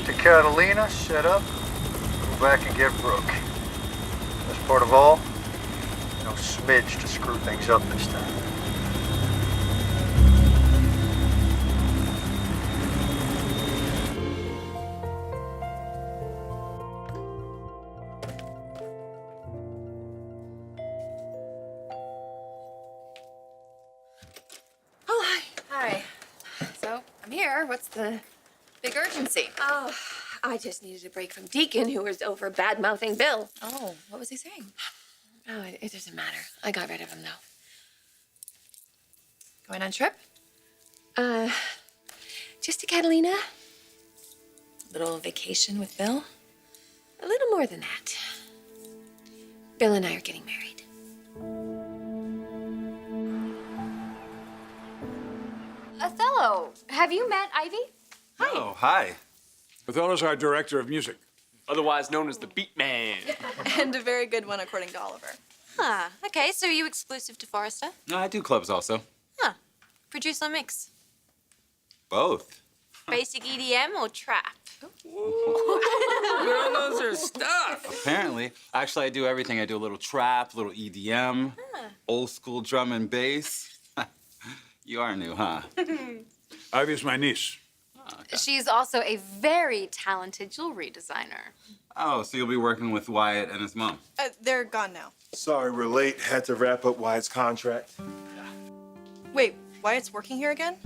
to Catalina, set up, go back and get Brooke. Best part of all, no smidge to screw things up this time. Oh, hi. Hi. So, I'm here. What's the big urgency? Oh, I just needed a break from Deacon, who was over bad-mouthing Bill. Oh, what was he saying? Oh, it doesn't matter. I got rid of him, though. Going on trip? Just to Catalina. Little vacation with Bill? A little more than that. Bill and I are getting married. Othello, have you met Ivy? Hi. Oh, hi. Othello's our director of music. Otherwise known as the Beat Man. And a very good one, according to Oliver. Huh. Okay, so you exclusive to Forrester? No, I do clubs also. Huh. Produce or mix? Both. Basic EDM or trap? Girl knows her stuff. Apparently. Actually, I do everything. I do a little trap, a little EDM, old school drum and bass. You are new, huh? Ivy's my niece. Okay. She's also a very talented jewelry designer. Oh, so you'll be working with Wyatt and his mom. They're gone now. Sorry we're late. Had to wrap up Wyatt's contract. Wait, Wyatt's working here again?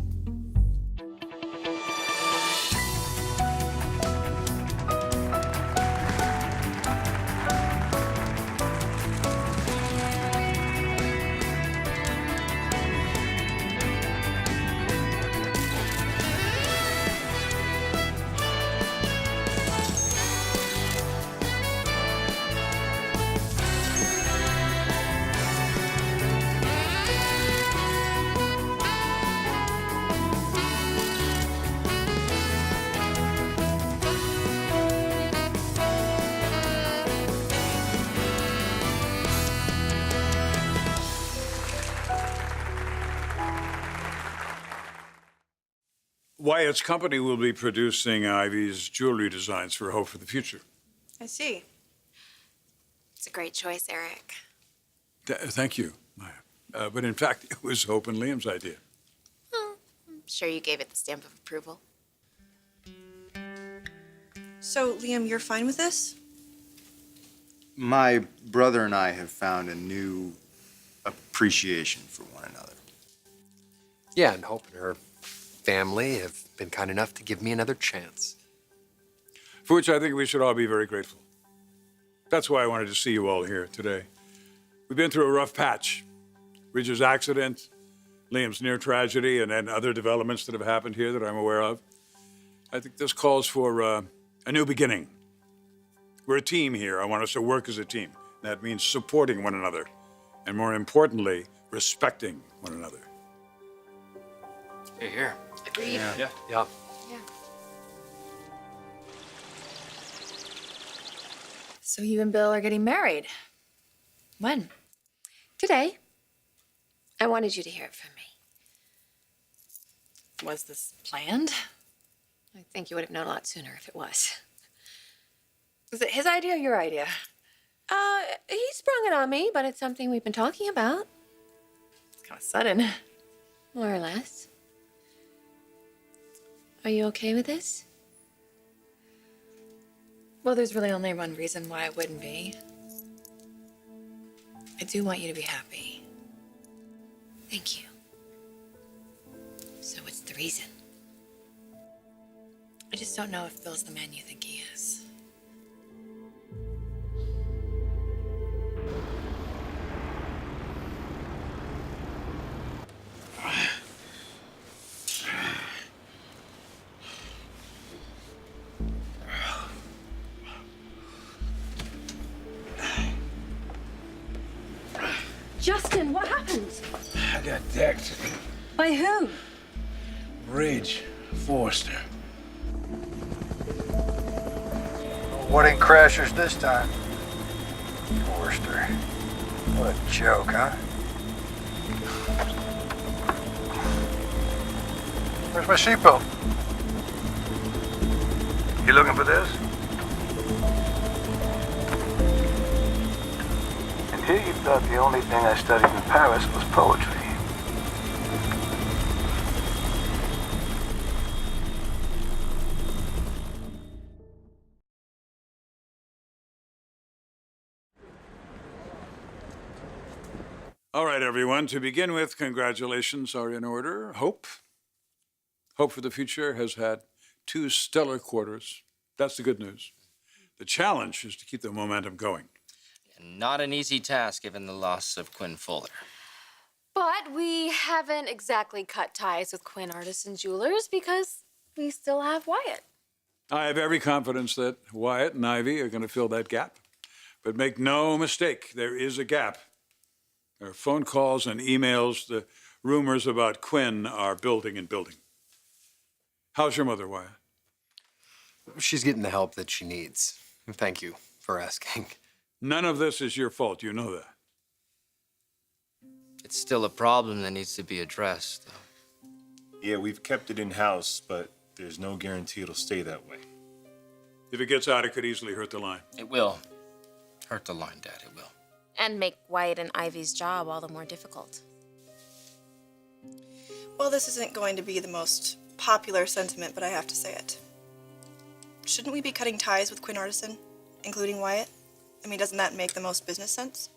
Wyatt's company will be producing Ivy's jewelry designs for Hope for the future. I see. It's a great choice, Eric. Thank you, Maya. But in fact, it was Hope and Liam's idea. Well, I'm sure you gave it the stamp of approval. So, Liam, you're fine with this? My brother and I have found a new appreciation for one another. Yeah, and Hope and her family have been kind enough to give me another chance. For which I think we should all be very grateful. That's why I wanted to see you all here today. We've been through a rough patch. Ridge's accident, Liam's near tragedy, and then other developments that have happened here that I'm aware of. I think this calls for a new beginning. We're a team here. I want us to work as a team. That means supporting one another, and more importantly, respecting one another. Here. Agreed. Yeah. Yeah. So you and Bill are getting married. When? Today. I wanted you to hear it from me. Was this planned? I think you would have known a lot sooner if it was. Was it his idea or your idea? He sprung it on me, but it's something we've been talking about. It's kind of sudden. More or less. Are you okay with this? Well, there's really only one reason why I wouldn't be. I do want you to be happy. Thank you. So what's the reason? I just don't know if Bill's the man you think he is. Justin, what happened? I got decked. By whom? Ridge, Forrester. Wedding crashers this time. Forrester. What a joke, huh? Where's my seatbelt? You looking for this? And here you thought the only thing I studied in Paris was poetry. All right, everyone. To begin with, congratulations are in order. Hope. Hope for the future has had 2 stellar quarters. That's the good news. The challenge is to keep the momentum going. Not an easy task given the loss of Quinn Fuller. But we haven't exactly cut ties with Quinn Artisan Jewelers because we still have Wyatt. I have every confidence that Wyatt and Ivy are going to fill that gap. But make no mistake, there is a gap. There are phone calls and emails. The rumors about Quinn are building and building. How's your mother, Wyatt? She's getting the help that she needs. Thank you for asking. None of this is your fault. You know that. It's still a problem that needs to be addressed, though. Yeah, we've kept it in-house, but there's no guarantee it'll stay that way. If it gets out, it could easily hurt the line. It will. Hurt the line, Dad, it will. And make Wyatt and Ivy's job all the more difficult. Well, this isn't going to be the most popular sentiment, but I have to say it. Shouldn't we be cutting ties with Quinn Artisan, including Wyatt? I mean, doesn't that make the most business sense?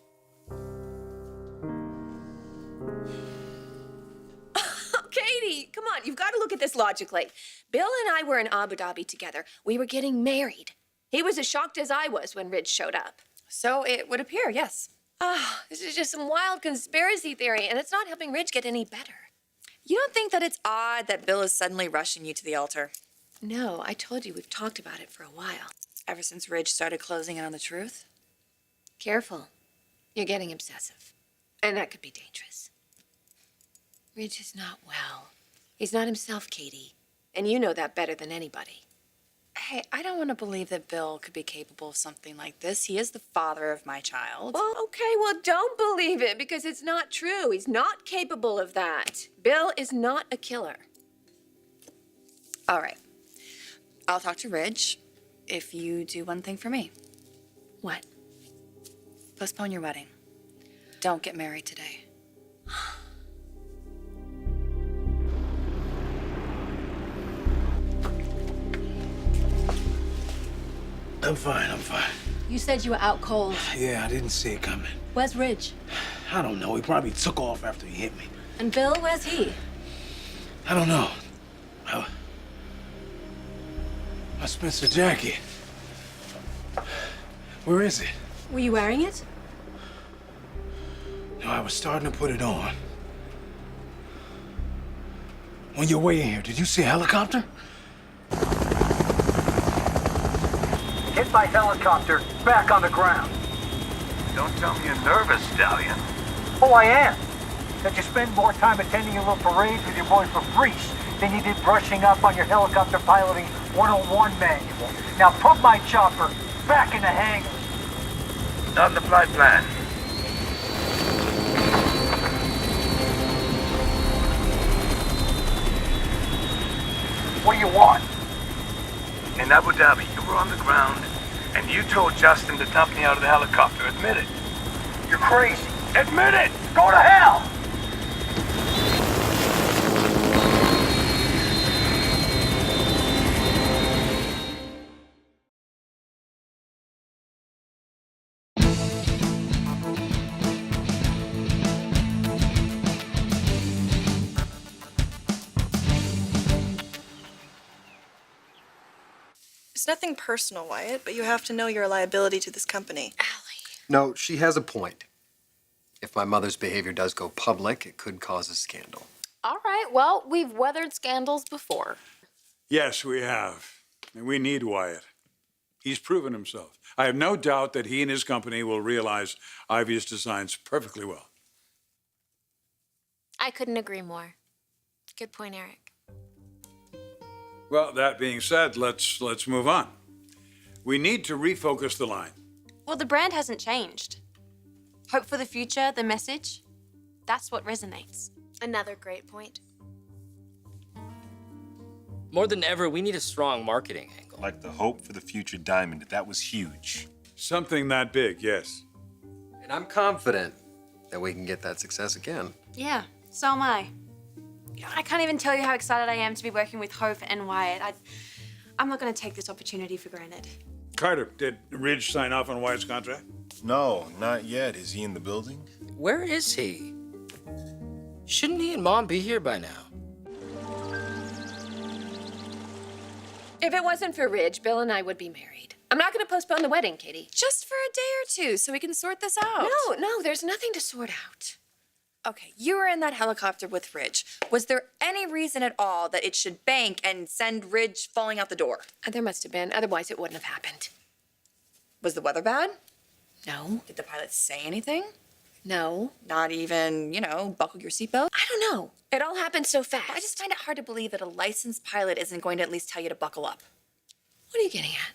Katie, come on, you've got to look at this logically. Bill and I were in Abu Dhabi together. We were getting married. He was as shocked as I was when Ridge showed up. So it would appear, yes. This is just some wild conspiracy theory, and it's not helping Ridge get any better. You don't think that it's odd that Bill is suddenly rushing you to the altar? No, I told you we've talked about it for a while. Ever since Ridge started closing in on the truth? Careful. You're getting obsessive. And that could be dangerous. Ridge is not well. He's not himself, Katie. And you know that better than anybody. Hey, I don't want to believe that Bill could be capable of something like this. He is the father of my child. Well, okay, well, don't believe it because it's not true. He's not capable of that. Bill is not a killer. All right. I'll talk to Ridge if you do one thing for me. What? Postpone your wedding. Don't get married today. I'm fine, I'm fine. You said you were out cold. Yeah, I didn't see it coming. Where's Ridge? I don't know. He probably took off after he hit me. And Bill, where's he? I don't know. My Spencer jacket. Where is it? Were you wearing it? No, I was starting to put it on. On your way in here, did you see a helicopter? Hit by helicopter, back on the ground. Don't tell me you're nervous, Stallion. Oh, I am. That you spend more time attending your little parades with your boy Fabrice than you did brushing up on your helicopter piloting 101 manual. Now put my chopper back in the hangar. Not in the flight plan. What do you want? In Abu Dhabi, you were on the ground, and you told Justin to dump me out of the helicopter. Admit it. You're crazy. Admit it! Go to hell! It's nothing personal, Wyatt, but you have to know you're a liability to this company. No, she has a point. If my mother's behavior does go public, it could cause a scandal. All right, well, we've weathered scandals before. Yes, we have. And we need Wyatt. He's proven himself. I have no doubt that he and his company will realize Ivy's designs perfectly well. I couldn't agree more. Good point, Eric. Well, that being said, let's move on. We need to refocus the line. Well, the brand hasn't changed. Hope for the future, the message, that's what resonates. Another great point. More than ever, we need a strong marketing angle. Like the Hope for the Future diamond. That was huge. Something that big, yes. And I'm confident that we can get that success again. Yeah, so am I. I can't even tell you how excited I am to be working with Hope and Wyatt. I'm not going to take this opportunity for granted. Carter, did Ridge sign off on Wyatt's contract? No, not yet. Is he in the building? Where is he? Shouldn't he and Mom be here by now? If it wasn't for Ridge, Bill and I would be married. I'm not going to postpone the wedding, Katie. Just for a day or two so we can sort this out. No, there's nothing to sort out. Okay, you were in that helicopter with Ridge. Was there any reason at all that it should bank and send Ridge falling out the door? There must have been. Otherwise, it wouldn't have happened. Was the weather bad? No. Did the pilot say anything? No. Not even, buckle your seatbelt? I don't know. It all happened so fast. I just find it hard to believe that a licensed pilot isn't going to at least tell you to buckle up. What are you getting at?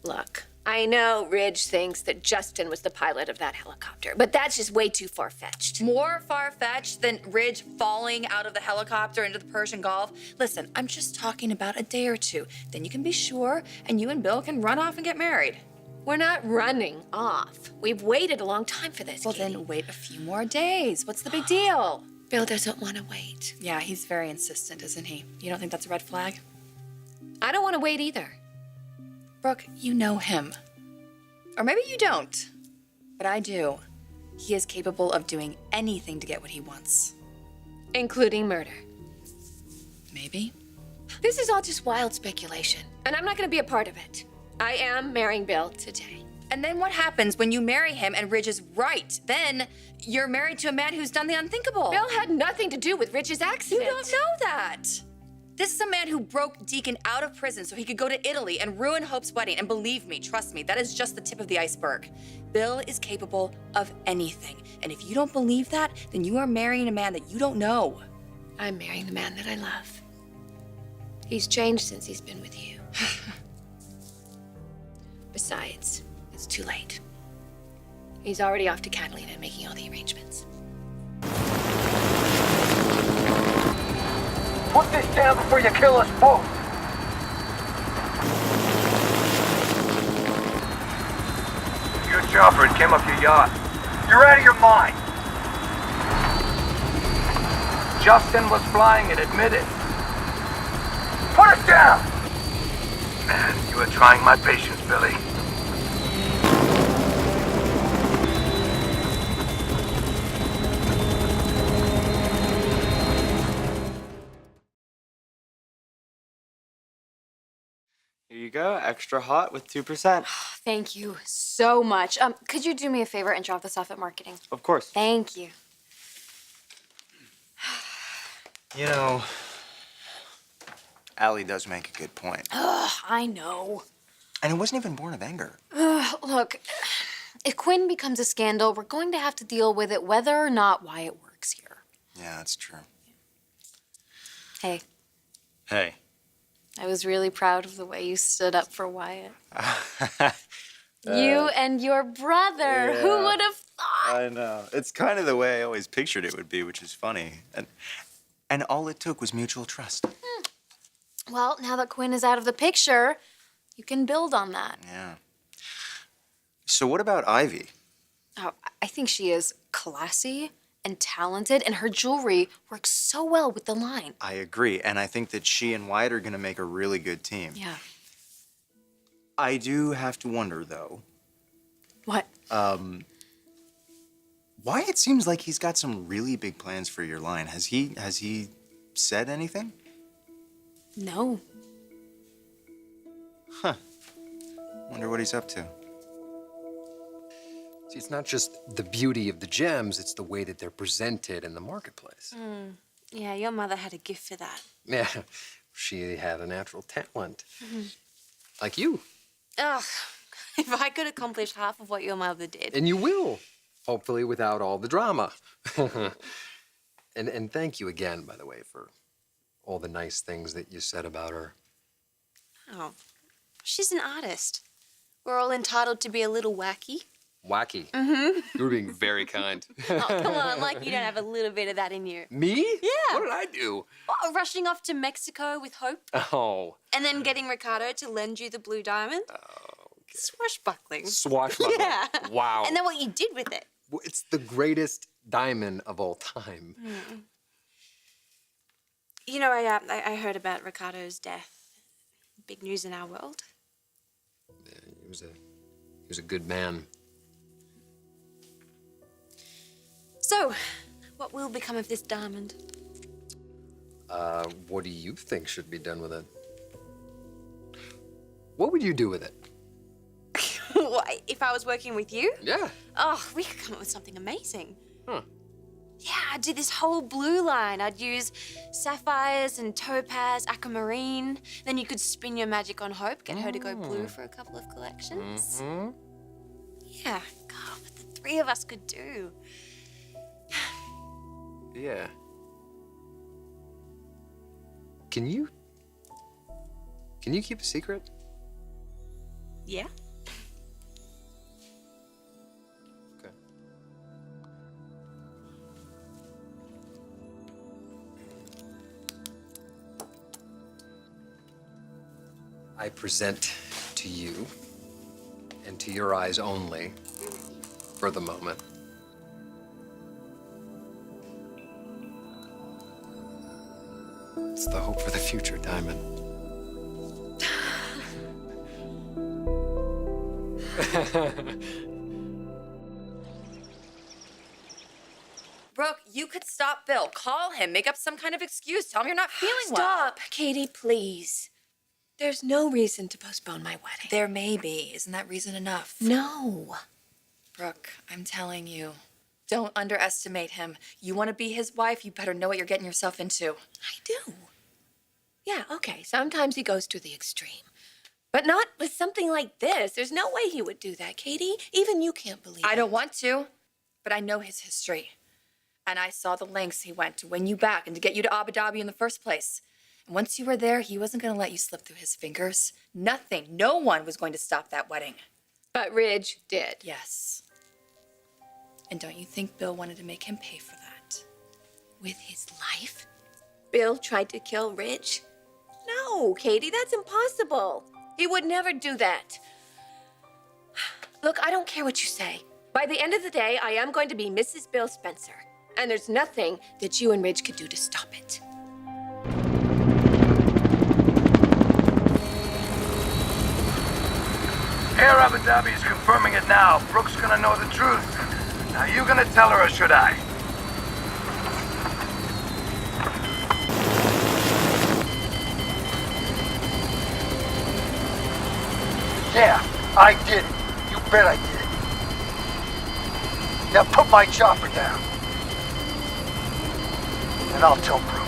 Look, I know Ridge thinks that Justin was the pilot of that helicopter, but that's just way too far-fetched. More far-fetched than Ridge falling out of the helicopter into the Persian Gulf? Listen, I'm just talking about a day or two. Then you can be sure, and you and Bill can run off and get married. We're not running off. We've waited a long time for this, Well, Katie. then wait a few more days. What's the big deal? Bill doesn't want to wait. Yeah, he's very insistent, isn't he? You don't think that's a red flag? I don't want to wait either. Brooke, you know him. Or maybe you don't. But I do. He is capable of doing anything to get what he wants. Including murder. Maybe. This is all just wild speculation, and I'm not going to be a part of it. I am marrying Bill today. And then what happens when you marry him and Ridge is right? Then you're married to a man who's done the unthinkable. Bill had nothing to do with Ridge's accident. You don't know that. This is a man who broke Deacon out of prison so he could go to Italy and ruin Hope's wedding. And believe me, trust me, that is just the tip of the iceberg. Bill is capable of anything. And if you don't believe that, then you are marrying a man that you don't know. I'm marrying the man that I love. He's changed since he's been with you. Besides, it's too late. He's already off to Catalina and making all the arrangements. Put this down before you kill us both. Your chopper, it came off your yacht. You're out of your mind. Justin was flying it, admit it. Put us down. Man, you are trying my patience, Billy. Here you go, extra hot with 2%. Thank you so much. Could you do me a favor and drop this off at marketing? Of course. Thank you. You know, Allie does make a good point. Ugh, I know. And it wasn't even born of anger. Look, if Quinn becomes a scandal, we're going to have to deal with it whether or not Wyatt works here. Yeah, that's true. Hey, Hey. I was really proud of the way you stood up for Wyatt. You and your brother. Who yeah. would have thought? I know. It's kind of the way I always pictured it would be, which is funny. And all it took was mutual trust. Well, now that Quinn is out of the picture, you can build on that. Yeah. So what about Ivy? Oh, I think she is classy and talented, and her jewelry works so well with the line. I agree, and I think that she and Wyatt are going to make a really good team. Yeah. I do have to wonder, though. What? Wyatt seems like he's got some really big plans for your line. Has he said anything? No. Huh. Wonder what he's up to. See, it's not just the beauty of the gems, it's the way that they're presented in the marketplace. Yeah, your mother had a gift for that. Yeah, she had a natural talent. Like you. Ugh, if I could accomplish half of what your mother did. And you will, hopefully without all the drama. And thank you again, by the way, for all the nice things that you said about her. Oh, she's an artist. We're all entitled to be a little wacky. Wacky. Mm-hmm. You were being very kind. Oh, come on, like you don't have a little bit of that in you. Me? Yeah. What did I do? Oh, rushing off to Mexico with Hope. Oh. And then getting Ricardo to lend you the blue diamond. Oh, okay. Swashbuckling. Swashbuckling. Yeah. Wow. And then what you did with it. Well, it's the greatest diamond of all time. Mm. You know, I heard about Ricardo's death. Big news in our world. Yeah, he was a good man. So, what will become of this diamond? What do you think should be done with it? What would you do with it? What, if I was working with you? Yeah. Oh, we could come up with something amazing. Huh. Yeah, I'd do this whole blue line. I'd use sapphires and topaz, aquamarine. Then you could spin your magic on Hope, get her to go blue for a couple of collections. Mm-hmm. Yeah, God, what the three of us could do. Yeah. Can you keep a secret? Yeah? Okay. I present to you, and to your eyes only, for the moment, it's the hope for the future, Diamond. Brooke, you could stop Bill. Call him. Make up some kind of excuse. Tell him you're not feeling well. Stop, Katie, please. There's no reason to postpone my wedding. There may be. Isn't that reason enough? No. Brooke, I'm telling you, don't underestimate him. You want to be his wife, you better know what you're getting yourself into. I do. Yeah, okay. Sometimes he goes to the extreme. But not with something like this. There's no way he would do that, Katie. Even you can't believe it. I don't want to, but I know his history. And I saw the lengths he went to win you back and to get you to Abu Dhabi in the first place. And once you were there, he wasn't going to let you slip through his fingers. Nothing, no one was going to stop that wedding. But Ridge did. Yes. And don't you think Bill wanted to make him pay for that? With his life? Bill tried to kill Ridge? No, Katie, that's impossible. He would never do that. Look, I don't care what you say. By the end of the day, I am going to be Mrs. Bill Spencer. And there's nothing that you and Ridge could do to stop it. Air Abu Dhabi is confirming it now. Brooke's gonna know the truth. Now you gonna tell her, or should I? Yeah, I did it. You bet I did. Now put my chopper down. And I'll tell Brooke.